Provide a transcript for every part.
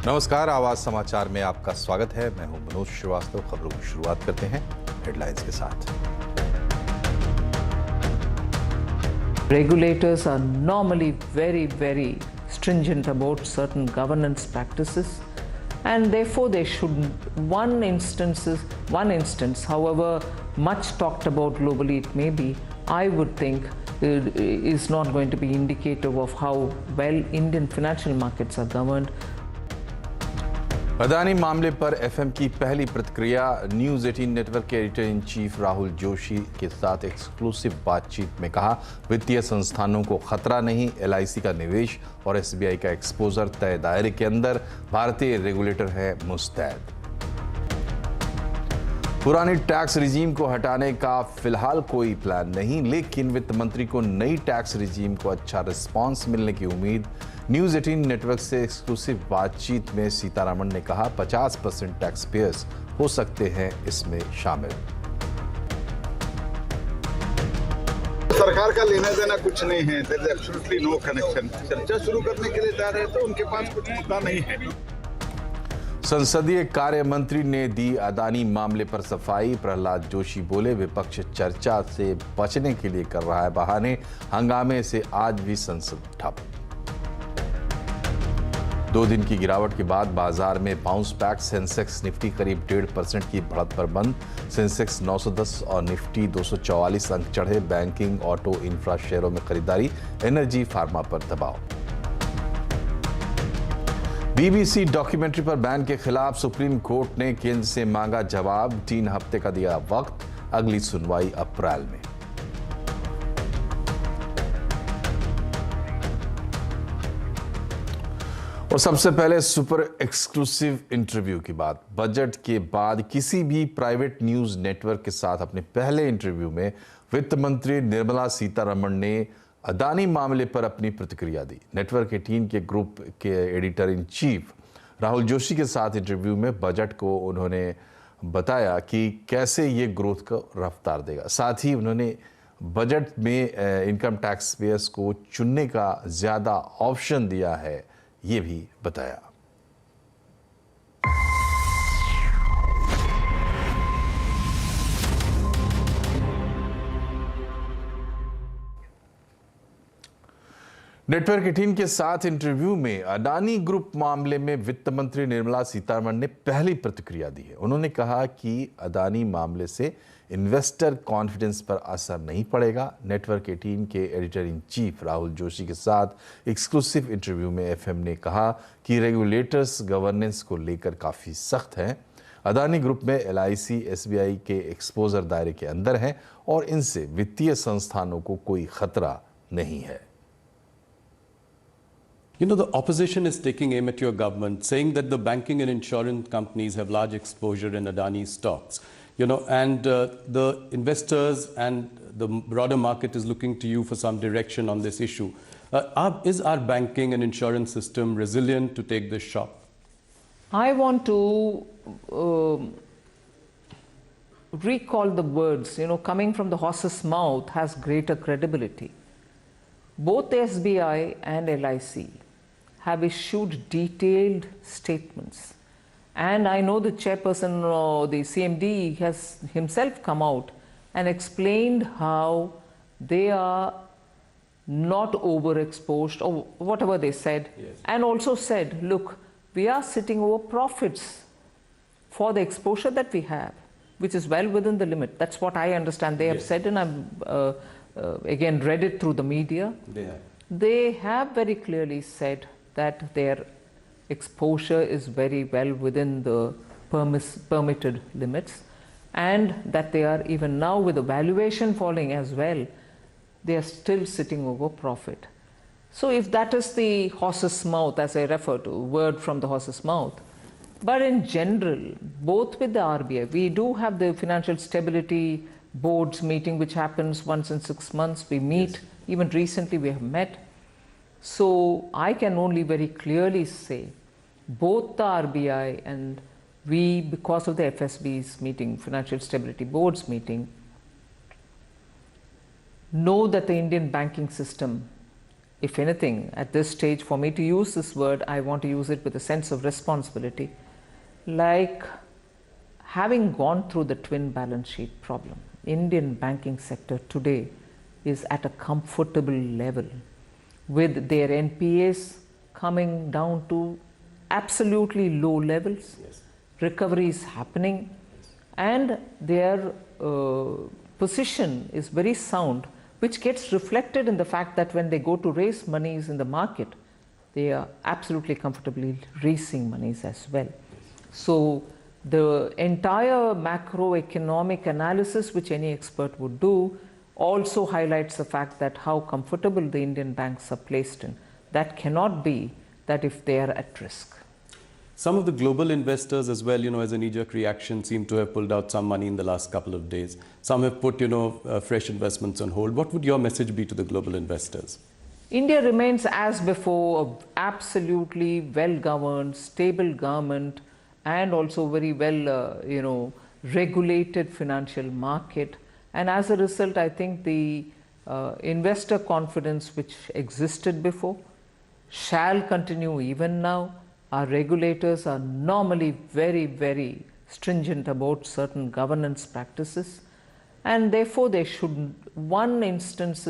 नमस्कार, आवाज समाचार में आपका स्वागत है। मैं हूं मनोज श्रीवास्तव। खबरों की शुरुआत करते हैं हेडलाइंस के साथ। Regulators are normally very stringent about certain governance practices, and therefore they shouldn't. One instance, however much talked about globally it may be, I would think is not going to be indicative of how well Indian financial markets are governed. Adani मामले पर FM की पहली प्रतिक्रिया। News 18 network के editor in chief Rahul Joshi के साथ exclusive बातचीत में कहा, वित्तीय संस्थानों को खतरा नहीं, एलआईसी का निवेश और एसबीआई का एक्सपोजर तय दायरे के अंदर, भारतीय रेगुलेटर है मुस्तैद। पुरानी टैक्स रिजीम को हटाने का फिलहाल कोई प्लान नहीं, लेकिन वित्त मंत्री को नई टैक्स रिजीम को अच्छा रिस्पांस मिलने की उम्मीद। न्यूज 18 नेटवर्क से एक्सक्लूसिव बातचीत में सीतारमण ने कहा, 50% टैक्स पेयर्स हो सकते हैं इसमें शामिल। सरकार का लेना देना कुछ नहीं है, there is absolutely no connection. चर्चा शुरू करने के लिए जा रहे हैं तो उनके पास कुछ मुद्दा नहीं है। संसदीय कार्य मंत्री ने दी अदानी मामले पर सफाई। प्रहलाद जोशी बोले, विपक्ष चर्चा से बचने के लिए कर रहा है बहाने, हंगामे से आज भी संसद ठप। 2 दिन की गिरावट के बाद बाजार में बाउंस बैक। सेंसेक्स निफ्टी करीब 1.5% की बढ़त पर बंद। सेंसेक्स 910 और निफ्टी 244 अंक चढ़े। बैंकिंग, ऑटो, इंफ्रा शेयरों में खरीदारी। एनर्जी, फार्मा पर दबाव। बीबीसी डॉक्यूमेंट्री पर बैन के खिलाफ सुप्रीम कोर्ट ने केंद्र से मांगा जवाब। 3 हफ्ते का दिया वक्त, अगली सुनवाई अप्रैल में। और सबसे पहले सुपर एक्सक्लूसिव इंटरव्यू की बात। बजट के बाद किसी भी प्राइवेट न्यूज नेटवर्क के साथ अपने पहले इंटरव्यू में वित्त मंत्री निर्मला सीतारमण ने अदानी मामले पर अपनी प्रतिक्रिया दी। नेटवर्क 18 के ग्रुप के editor in chief Rahul Joshi के साथ इंटरव्यू में बजट को उन्होंने बताया कि कैसे ये ग्रोथ को रफ्तार देगा। साथ ही उन्होंने बजट में इनकम टैक्स पेयर्स को चुनने का ज़्यादा ऑप्शन दिया है, ये भी बताया। नेटवर्क 18 के साथ इंटरव्यू में अडानी ग्रुप मामले में वित्त मंत्री निर्मला सीतारमण ने पहली प्रतिक्रिया दी है। उन्होंने कहा कि अडानी मामले से इन्वेस्टर कॉन्फिडेंस पर असर नहीं पड़ेगा। नेटवर्क 18 के editor in chief Rahul Joshi के साथ एक्सक्लूसिव इंटरव्यू में एफएम ने कहा कि रेगुलेटर्स गवर्नेंस को लेकर काफ़ी सख्त हैं। अदानी ग्रुप में एलआईसी, एसबीआई के एक्सपोजर दायरे के अंदर हैं और इनसे वित्तीय संस्थानों को कोई खतरा नहीं है। You know, the opposition is taking aim at your government, saying that the banking and insurance companies have large exposure in Adani stocks. You know, and the investors and the broader market is looking to you for some direction on this issue. Is our banking and insurance system resilient to take this shock? I want to recall the words, coming from the horse's mouth has greater credibility. Both SBI and LIC have issued detailed statements. And I know the chairperson or the CMD has himself come out and explained how they are not overexposed or whatever they said. Yes. And also said, look, we are sitting over profits for the exposure that we have, which is well within the limit. That's what I understand they have said, and I've again read it through the media. They have very clearly said that their exposure is very well within the permitted limits, and that they are, even now with the valuation falling as well, they are still sitting over profit. So if that is the horse's mouth, as I refer to, word from the horse's mouth, but in general, both with the RBI, we do have the Financial Stability Board's meeting, which happens once in 6 months. We meet, even recently we have met. So I can only very clearly say, both the RBI and we, because of the FSB's meeting, Financial Stability Board's meeting, know that the Indian banking system if anything, at this stage, for me to use this word, I want to use it with a sense of responsibility, like having gone through the twin balance sheet problem. Indian banking sector today is at a comfortable level with their NPAs coming down to absolutely low levels, recovery is happening, and their position is very sound, which gets reflected in the fact that when they go to raise monies in the market, they are absolutely comfortably raising monies as well. So the entire macroeconomic analysis which any expert would do also highlights the fact that how comfortable the Indian banks are placed in. That cannot be that if they are at risk. Some of the global investors as well, as a knee-jerk reaction, seem to have pulled out some money in the last couple of days. Some have put, fresh investments on hold. What would your message be to the global investors? India remains, as before, an absolutely well-governed, stable government, and also very well, regulated financial market. And as a result, I think the investor confidence which existed before shall continue even now. Our regulators are normally very, very stringent about certain governance practices, and therefore they should, one instance,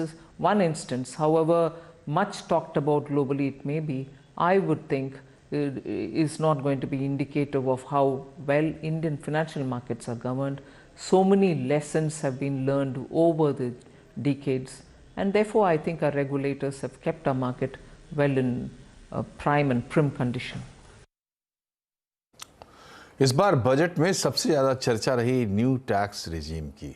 however much talked about globally it may be, I would think is not going to be indicative of how well Indian financial markets are governed. So many lessons have been learned over the decades, and therefore I think our regulators have kept our market well in prime and prim condition. इस बार budget में सबसे ज़्यादा चर्चा रही new tax regime की।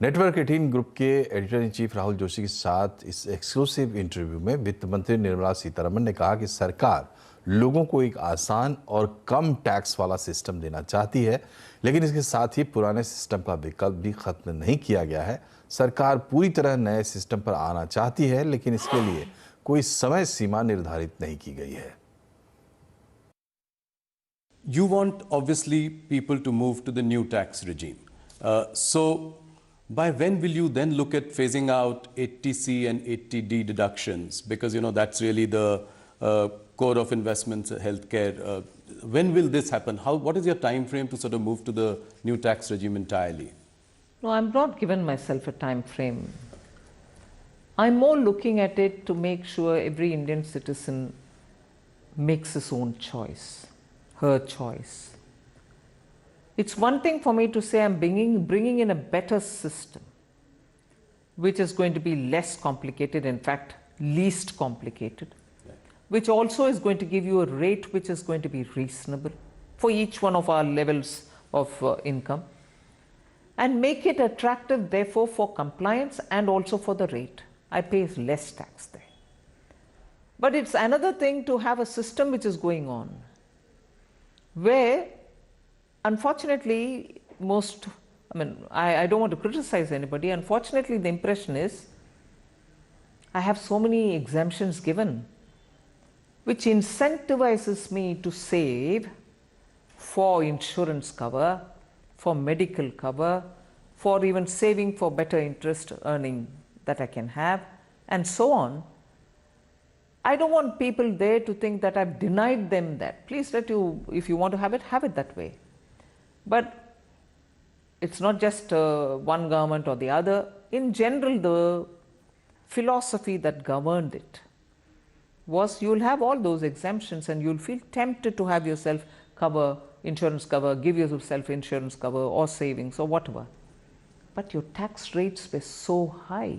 Network 18 group के editor in chief Rahul Joshi के साथ इस एक्सक्लूसिव इंटरव्यू में वित्त मंत्री निर्मला सीतारमण ने कहा कि सरकार लोगों को एक आसान और कम टैक्स वाला सिस्टम देना चाहती है, लेकिन इसके साथ ही पुराने सिस्टम का विकल्प भी खत्म नहीं किया गया है। सरकार पूरी तरह नए सिस्टम पर आना चाहती है, लेकिन इसके लिए कोई समय सीमा निर्धारित नहीं की गई है। You want, obviously, people to move to the new tax regime. So by when will you then look at phasing out 80C and 80D deductions? Because, that's really the core of investments, healthcare. When will this happen? What is your time frame to sort of move to the new tax regime entirely? No, I'm not given myself a time frame. I'm more looking at it to make sure every Indian citizen makes his own choice, her choice. It's one thing for me to say I'm bringing in a better system, which is going to be less complicated, in fact, least complicated, which also is going to give you a rate which is going to be reasonable for each one of our levels of income, and make it attractive, therefore, for compliance and also for the rate. I pay less tax there. But it's another thing to have a system which is going on, where unfortunately I don't want to criticize anybody. Unfortunately, the impression is I have so many exemptions given, which incentivizes me to save for insurance cover, for medical cover, for even saving for better interest earning that I can have, and so on. I don't want people there to think that I've denied them that. Please if you want to have it that way. But it's not just one government or the other. In general, the philosophy that governed it was you'll have all those exemptions and you'll feel tempted to have yourself cover, insurance cover, give yourself insurance cover or savings or whatever. But your tax rates were so high.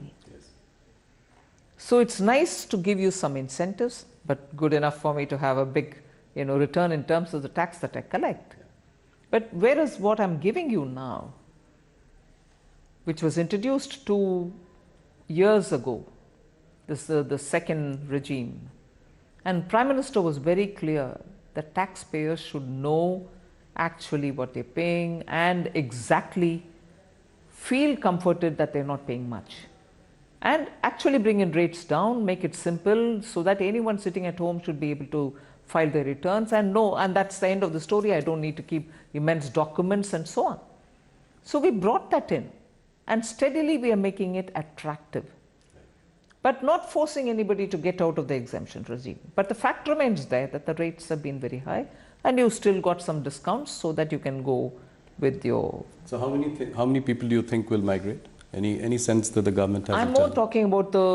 So it's nice to give you some incentives, but good enough for me to have a big return in terms of the tax that I collect. But whereas what I'm giving you now, which was introduced 2 years ago, this is the second regime, and Prime Minister was very clear that taxpayers should know actually what they're paying and exactly feel comforted that they're not paying much. And actually bring in rates down, make it simple so that anyone sitting at home should be able to file their returns and know, and that's the end of the story. I don't need to keep immense documents and so on. So we brought that in, and steadily we are making it attractive. but not forcing anybody to get out of the exemption regime. But the fact remains there that the rates have been very high, and you still got some discounts so that you can go with your. So how many people do you think will migrate? Any sense that the government has? I'm more talking about the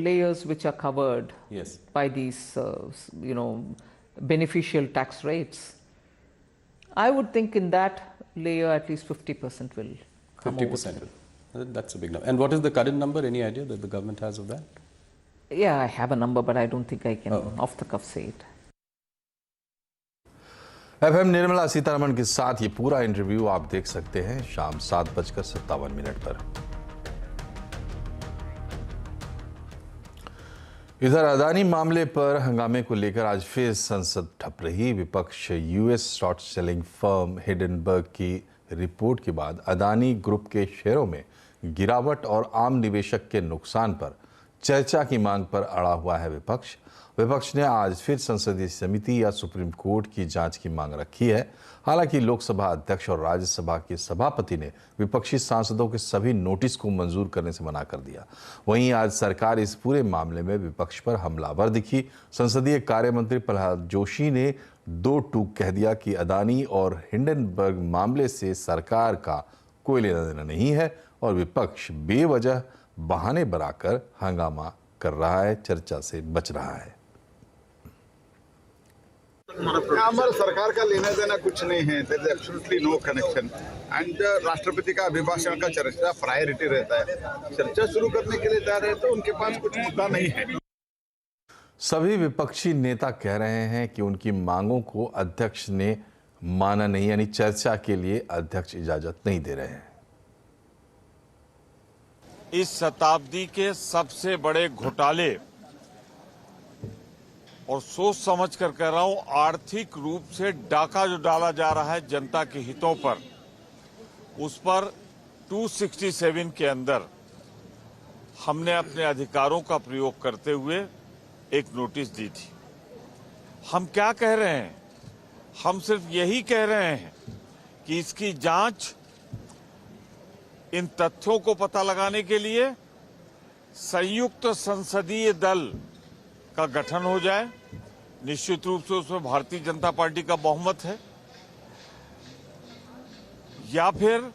layers which are covered Yes. by these, beneficial tax rates. I would think in that layer at least 50% will come over. 50%. That's a big number. And what is the current number? Any idea that the government has of that? Yeah, I have a number, but I don't think I can off the cuff say it. FM Nirmala Sitharaman के साथ ये पूरा interview आप देख सकते हैं शाम 7:57 पर। इधर अदानी मामले पर हंगामे को लेकर आज फिर संसद ठप रही। विपक्ष US short selling firm Hindenburg की रिपोर्ट के बाद अदानी ग्रुप के शेयरों में गिरावट और आम निवेशक के नुकसान पर चर्चा की मांग पर अड़ा हुआ है विपक्ष ने आज फिर संसदीय समिति या सुप्रीम कोर्ट की जांच की मांग रखी है। हालांकि लोकसभा अध्यक्ष और राज्यसभा के सभापति ने विपक्षी सांसदों के सभी नोटिस को मंजूर करने से मना कर दिया। वहीं आज सरकार इस पूरे मामले में विपक्ष पर हमलावर दिखी। संसदीय कार्य मंत्री प्रहलाद जोशी ने दो टूक कह दिया कि अदानी और हिंडनबर्ग मामले से सरकार का कोई लेना देना नहीं है और विपक्ष बेवजह बहाने बनाकर हंगामा कर रहा है, चर्चा से बच रहा है। हमारे सरकार का लेना देना कुछ नहीं है, there is absolutely no connection. And राष्ट्रपति का अभिभाषण का चर्चा प्रायोरिटी रहता है। चर्चा शुरू करने के लिए तैयार है तो उनके पास कुछ मुद्दा नहीं है। सभी विपक्षी नेता कह रहे हैं कि उनकी मांगों को अध्यक्ष ने माना नहीं, यानी चर्चा के लिए अध्यक्ष इजाजत नहीं दे रहे हैं। इस शताब्दी के सबसे बड़े घोटाले और सोच समझ कर कह रहा हूं, आर्थिक रूप से डाका जो डाला जा रहा है जनता के हितों पर, उस पर 267 के अंदर हमने अपने अधिकारों का प्रयोग करते हुए एक नोटिस दी थी। हम क्या कह रहे हैं? हम सिर्फ यही कह रहे हैं कि इसकी जांच, इन तथ्यों को पता लगाने के लिए संयुक्त संसदीय दल का गठन हो जाए। निश्चित रूप से उसमें भारतीय जनता पार्टी का बहुमत है, या फिर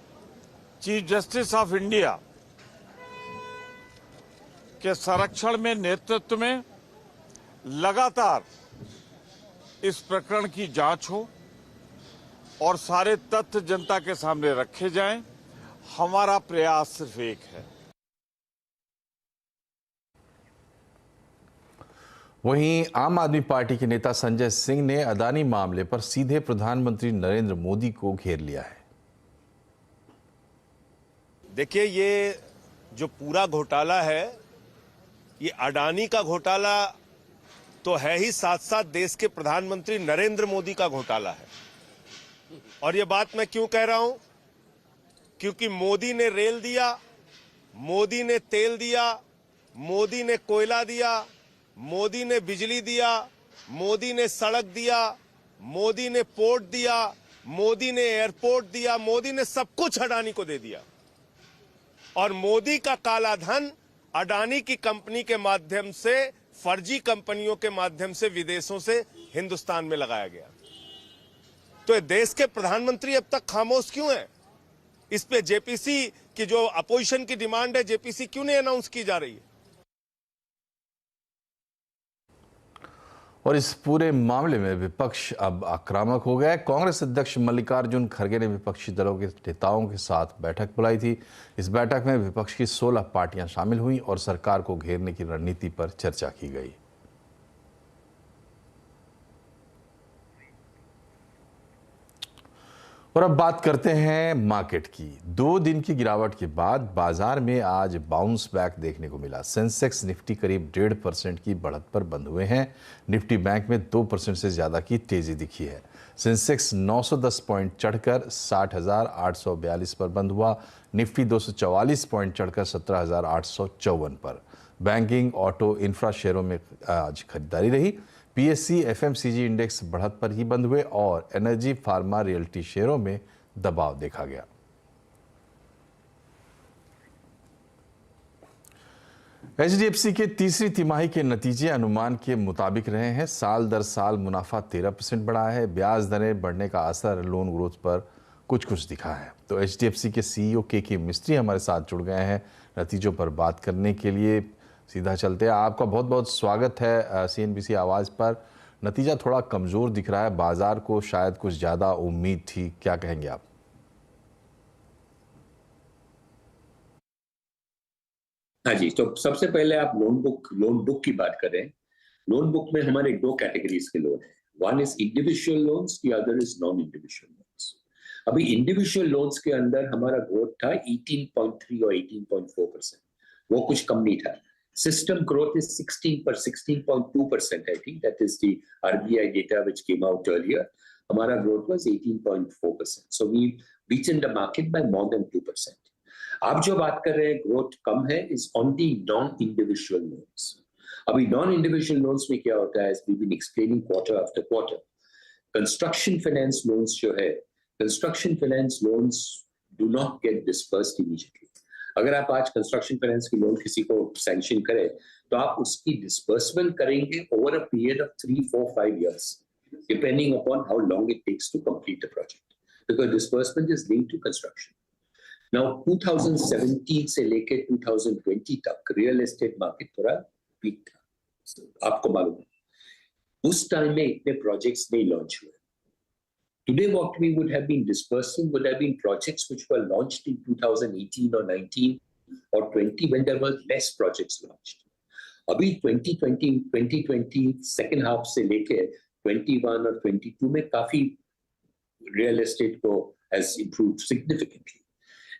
चीफ जस्टिस ऑफ इंडिया के संरक्षण में, नेतृत्व में लगातार इस प्रकरण की जांच हो और सारे तथ्य जनता के सामने रखे जाएं। हमारा प्रयास सिर्फ एक है। वहीं आम आदमी पार्टी के नेता संजय सिंह ने अदानी मामले पर सीधे प्रधानमंत्री नरेंद्र मोदी को घेर लिया है। देखिए, ये जो पूरा घोटाला है, ये अडानी का घोटाला तो है ही, साथ साथ देश के प्रधानमंत्री नरेंद्र मोदी का घोटाला है। और ये बात मैं क्यों कह रहा हूं? क्योंकि मोदी ने रेल दिया, मोदी ने तेल दिया, मोदी ने कोयला दिया, मोदी ने बिजली दिया, मोदी ने सड़क दिया, मोदी ने पोर्ट दिया, मोदी ने एयरपोर्ट दिया, मोदी ने सब कुछ अडानी को दे दिया। और मोदी का काला धन अडानी की कंपनी के माध्यम से, फर्जी कंपनियों के माध्यम से विदेशों से हिंदुस्तान में लगाया गया। तो देश के प्रधानमंत्री अब तक खामोश क्यों है? इस पे जेपीसी की जो अपोजिशन की डिमांड है, जेपीसी क्यों नहीं अनाउंस की जा रही है? और इस पूरे मामले में विपक्ष अब आक्रामक हो गया है। कांग्रेस अध्यक्ष मल्लिकार्जुन खड़गे ने विपक्षी दलों के नेताओं के साथ बैठक बुलाई थी। इस बैठक में विपक्ष की 16 पार्टियां शामिल हुईं और सरकार को घेरने की रणनीति पर चर्चा की गई। और अब बात करते हैं मार्केट की। 2 दिन की गिरावट के बाद बाजार में आज बाउंस बैक देखने को मिला। सेंसेक्स निफ्टी करीब 1.5% की बढ़त पर बंद हुए हैं। निफ्टी बैंक में 2% से ज्यादा की तेजी दिखी है। सेंसेक्स 910 पॉइंट चढ़कर 60,842 पर बंद हुआ। निफ्टी 244 पॉइंट चढ़कर 17,854 पर। बैंकिंग, ऑटो, इंफ्रा शेयरों में आज खरीदारी रही। पीएससी, एफएमसीजी इंडेक्स बढ़त पर ही बंद हुए और एनर्जी, फार्मा, रियल्टी शेयरों में दबाव देखा गया। एचडीएफसी के तीसरी तिमाही के नतीजे अनुमान के मुताबिक रहे हैं। साल दर साल मुनाफा 13% बढ़ा है। ब्याज दरें बढ़ने का असर लोन ग्रोथ पर कुछ दिखा है। तो एचडीएफसी के सीईओ के मिस्त्री हमारे साथ जुड़ गए हैं नतीजों पर बात करने के लिए। सीधा चलते हैं। आपका बहुत बहुत स्वागत है सीएनबीसी आवाज़ पर। नतीजा थोड़ा कमज़ोर दिख रहा है, बाजार को शायद कुछ ज़्यादा उम्मीद थी, क्या कहेंगे आप? हाँ जी, तो सबसे पहले आप लोन बुक की बात करें। लोन बुक में हमारे दो कैटेगरीज के लोन हैं। One is individual loans, the other is non individual loans. अभी इंडिविजुअल लोन्स के अंदर हमारा ग्रोथ था 18.3 और 18.4%, वो कुछ कम नहीं था। System growth is 16.2%, I think that is the RBI data which came out earlier. हमारा growth was 18.4%, so we beaten the market by more than 2%। आप जो बात कर रहे हैं ग्रोथ कम है is on the non individual loans. अभी नॉन इंडिविजुअल लोन्स में क्या होता है, we been explaining quarter after quarter. Construction finance loans जो है, construction finance loans do not get disbursed immediately. अगर आप आज कंस्ट्रक्शन फाइनेंस की लोन किसी को सैंक्शन करें तो आप उसकी डिस्बर्समेंट करेंगे over a period of 3, 4, 5 years, depending upon how long it takes to complete the project, because disbursement is linked to construction. Now 2017 से लेके 2020 तक रियल एस्टेट मार्केट थोड़ा वीक था, आपको मालूम है। उस टाइम में इतने प्रोजेक्ट्स नहीं लॉन्च हुए। Today what we would have been dispersing would have been projects which were launched in 2018 or 19 or 20 when there were less projects launched. अभी 2020 second half से लेके 21 और 22 में काफी रियल एस्टेट को has improved significantly.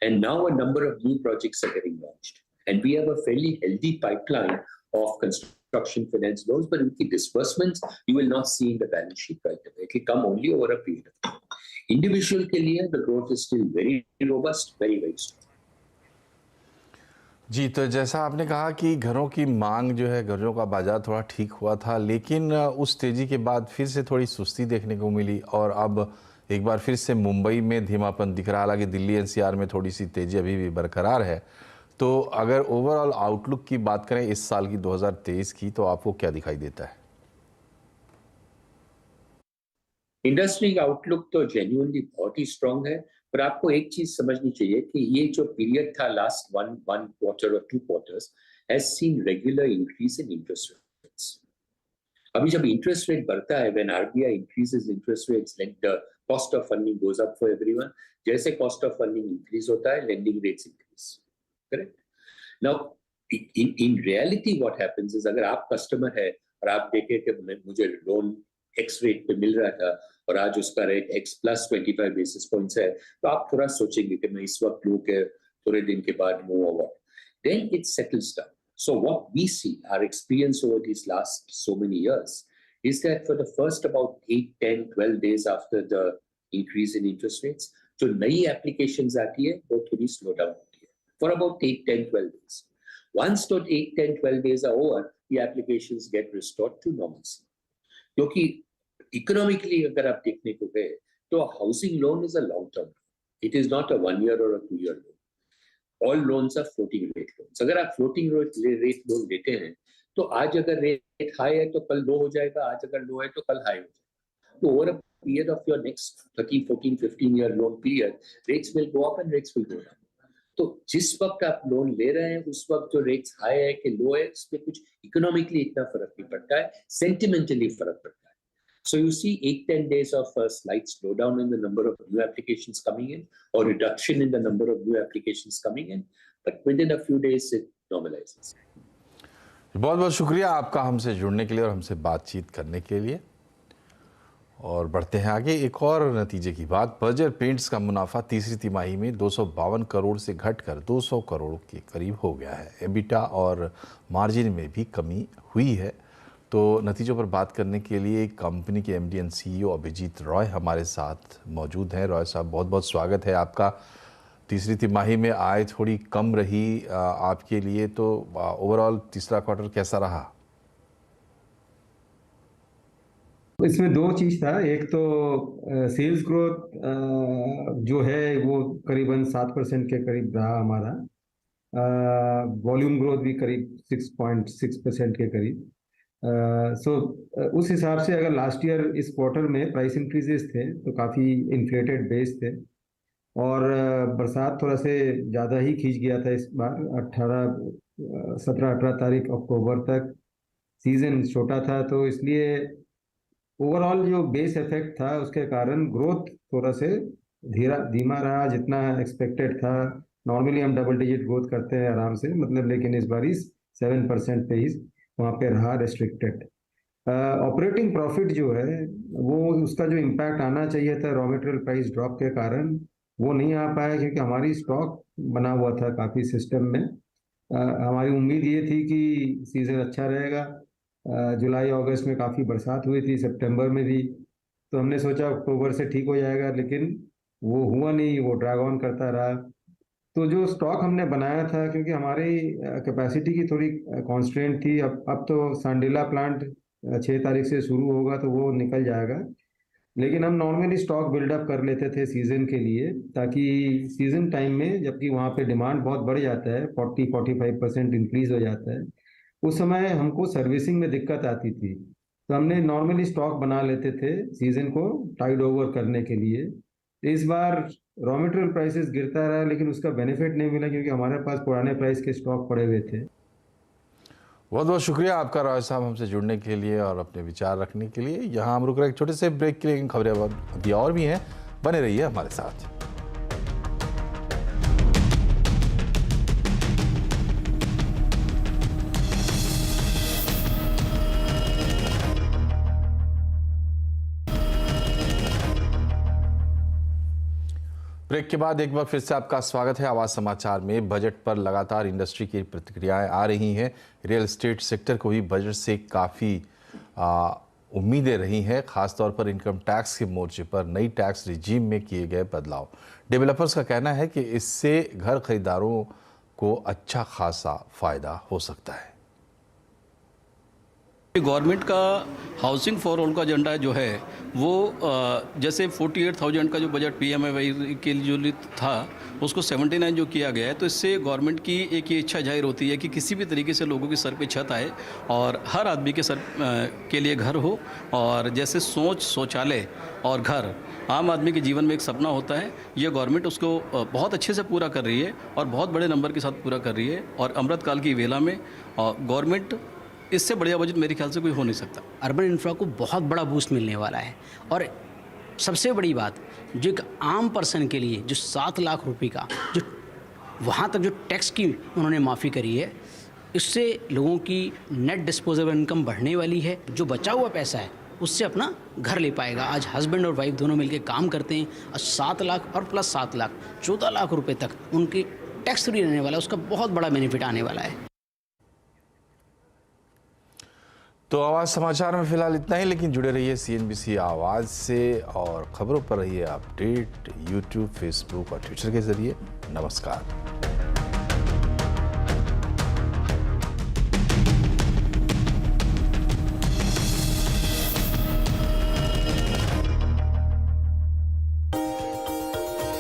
And now a number of new projects are getting launched. And we have a fairly healthy pipeline of construction finance loans, but with the disbursements, you will not see in the balance sheet right away. It will come only over a period of time. Individual के लिए, the growth is still very robust, very, very strong. जी, तो जैसा आपने कहा कि घरों की मांग जो है, घरों का बाजार थोड़ा ठीक हुआ था, लेकिन उस तेज़ी के बाद फिर से थोड़ी सुस्ती देखने को मिली और अब एक बार फिर से मुंबई में धीमापन दिख रहा है। हालांकि दिल्ली एनसीआर में थोड़ी सी तेज़ी अभी भी बरकरार है। तो अगर ओवरऑल आउटलुक की बात करें इस साल की 2023 की, तो आपको क्या दिखाई देता है? इंडस्ट्री का आउटलुक तो जेन्युइनली बहुत ही स्ट्रांग है, पर आपको एक चीज समझनी चाहिए कि ये जो पीरियड था लास्ट वन क्वार्टर और 2 quarters has seen regular increase in interest rates. अभी जब इंटरेस्ट रेट बढ़ता है, when RBI increases interest rates, the cost of funding goes up for everyone. जैसे कॉस्ट ऑफ फंडिंग इंक्रीज होता है, lending rates increase, correct? Now in reality what happens is, अगर आप customer है और आप देखें कि मुझे लोन एक्स रेट पे मिल रहा था और आज उसका rate x plus 25 basis points है, तो आप थोड़ा सोचेंगे कि मैं इस वक्त लूं के थोड़े दिन के बाद लूं और what, then it settles down. So what we see, our experience over these last so many years, is that for the first about 8, 10, 12 days after the increase in interest rates, जो नई applications आती है वो थोड़ी slow down होती है for about 8, 10, 12 days. Once those 8, 10, 12 days are over, the applications get restored to normalcy. क्योंकि economically अगर आप देखने को गए तो housing loan is a long term. It is not a 1 year or a 2 year loan. All loans are floating rate loans. अगर आप floating rate loan लेते हैं तो आज अगर रेट हाई है तो कल लो हो जाएगा, आज अगर लो है तो कल हाई हो जाएगा। तो over a period of your next 13, 14, 15 year loan period, rates will go up and rates will go down. तो जिस वक्त आप लोन ले रहे हैं उस वक्त जो रेट्स हाई है कि लो है, इसमें कुछ इकोनॉमिकली इतना फर्क नहीं पड़ता है, सेंटिमेंटली फर्क पड़ता है। So you see 8-10 days of a slight slowdown in the number of new applications coming in or reduction in the number of new applications coming in, but within a few days it normalizes. बहुत बहुत शुक्रिया आपका हमसे जुड़ने के लिए और हमसे बातचीत करने के लिए। और बढ़ते हैं आगे, एक और नतीजे की बात। बर्जर पेंट्स का मुनाफा तीसरी तिमाही में 252 करोड़ से घटकर 200 करोड़ के करीब हो गया है। एबिटा और मार्जिन में भी कमी हुई है। तो नतीजों पर बात करने के लिए कंपनी के MD and CEO Abhijit Roy हमारे साथ मौजूद हैं। रॉय साहब, बहुत बहुत स्वागत है आपका। तीसरी तिमाही में आय थोड़ी कम रही आपके लिए, तो ओवरऑल तीसरा क्वार्टर कैसा रहा? इसमें दो चीज था। एक तो सेल्स ग्रोथ जो है वो करीबन 7% के करीब रहा हमारा, वॉल्यूम ग्रोथ भी करीब 6.6% के करीब। सो उस हिसाब से अगर लास्ट ईयर इस क्वार्टर में प्राइस इंक्रीजेस थे तो काफ़ी इन्फ्लेटेड बेस थे, और बरसात थोड़ा से ज़्यादा ही खींच गया था इस बार। 17-18 तारीख अक्टूबर तक सीजन छोटा था, तो इसलिए ओवरऑल जो बेस इफेक्ट था उसके कारण ग्रोथ थोड़ा से धीमा रहा जितना एक्सपेक्टेड था। नॉर्मली हम डबल डिजिट ग्रोथ करते हैं आराम से, मतलब, लेकिन इस बार 7% पे ही वहाँ पे रहा रेस्ट्रिक्टेड। ऑपरेटिंग प्रॉफिट जो है वो, उसका जो इम्पैक्ट आना चाहिए था रॉ मटेरियल प्राइस ड्रॉप के कारण, वो नहीं आ पाया, क्योंकि हमारी स्टॉक बना हुआ था काफ़ी सिस्टम में। हमारी उम्मीद ये थी कि सीज़न अच्छा रहेगा। जुलाई अगस्त में काफ़ी बरसात हुई थी, सितंबर में भी, तो हमने सोचा अक्टूबर से ठीक हो जाएगा, लेकिन वो हुआ नहीं, वो ड्रैग ऑन करता रहा। तो जो स्टॉक हमने बनाया था, क्योंकि हमारी कैपेसिटी की थोड़ी कॉन्स्ट्रेंट थी, अब तो सांडीला प्लांट 6 तारीख से शुरू होगा तो वो निकल जाएगा, लेकिन हम नॉर्मली स्टॉक बिल्डअप कर लेते थे सीज़न के लिए, ताकि सीज़न टाइम में जबकि वहाँ पे डिमांड बहुत बढ़ जाता है, 40-45% इंक्रीज हो जाता है, उस समय हमको सर्विसिंग में दिक्कत आती थी, तो हमने नॉर्मली स्टॉक बना लेते थे सीज़न को टाइड ओवर करने के लिए। इस बार रॉ मटेरियल प्राइसेस गिरता रहा, लेकिन उसका बेनिफिट नहीं मिला, क्योंकि हमारे पास पुराने प्राइस के स्टॉक पड़े हुए थे। बहुत बहुत शुक्रिया आपका रॉय साहब, हमसे जुड़ने के लिए और अपने विचार रखने के लिए। यहाँ हम रुक रहे एक छोटे से ब्रेक के लिए, लेकिन खबरें अभी और भी हैं, बने रहिए हमारे साथ। ब्रेक के बाद एक बार फिर से आपका स्वागत है आवाज़ समाचार में। बजट पर लगातार इंडस्ट्री की प्रतिक्रियाएं आ रही हैं। रियल एस्टेट सेक्टर को भी बजट से काफ़ी उम्मीदें रही हैं, खासतौर पर इनकम टैक्स के मोर्चे पर नई टैक्स रिजीम में किए गए बदलाव। डेवलपर्स का कहना है कि इससे घर खरीदारों को अच्छा खासा फ़ायदा हो सकता है। गवर्नमेंट का हाउसिंग फॉर ऑल का एजेंडा जो है वो जैसे 48,000 का जो बजट पीएमएवाई के लिए जो था उसको 79 जो किया गया है, तो इससे गवर्नमेंट की एक ये इच्छा जाहिर होती है कि किसी भी तरीके से लोगों के सर पे छत आए और हर आदमी के सर के लिए घर हो। और जैसे शौचालय और घर आम आदमी के जीवन में एक सपना होता है, ये गवर्नमेंट उसको बहुत अच्छे से पूरा कर रही है और बहुत बड़े नंबर के साथ पूरा कर रही है। और अमृतकाल की वेला में गवर्नमेंट इससे बढ़िया बजट मेरे ख्याल से कोई हो नहीं सकता। अर्बन इंफ्रा को बहुत बड़ा बूस्ट मिलने वाला है, और सबसे बड़ी बात जो एक आम पर्सन के लिए जो 7 लाख रुपए का जो वहाँ तक जो टैक्स की उन्होंने माफ़ी करी है, इससे लोगों की नेट डिस्पोजेबल इनकम बढ़ने वाली है। जो बचा हुआ पैसा है उससे अपना घर ले पाएगा। आज हस्बैंड और वाइफ दोनों मिलकर काम करते हैं और 7 लाख और प्लस 7 लाख 14 लाख रुपए तक उनकी टैक्स फ्री रहने वाला है, उसका बहुत बड़ा बेनिफिट आने वाला है। तो आवाज़ समाचार में फिलहाल इतना ही, लेकिन जुड़े रहिए CNBC आवाज़ से और खबरों पर रहिए अपडेट YouTube, Facebook और ट्विटर के जरिए। नमस्कार।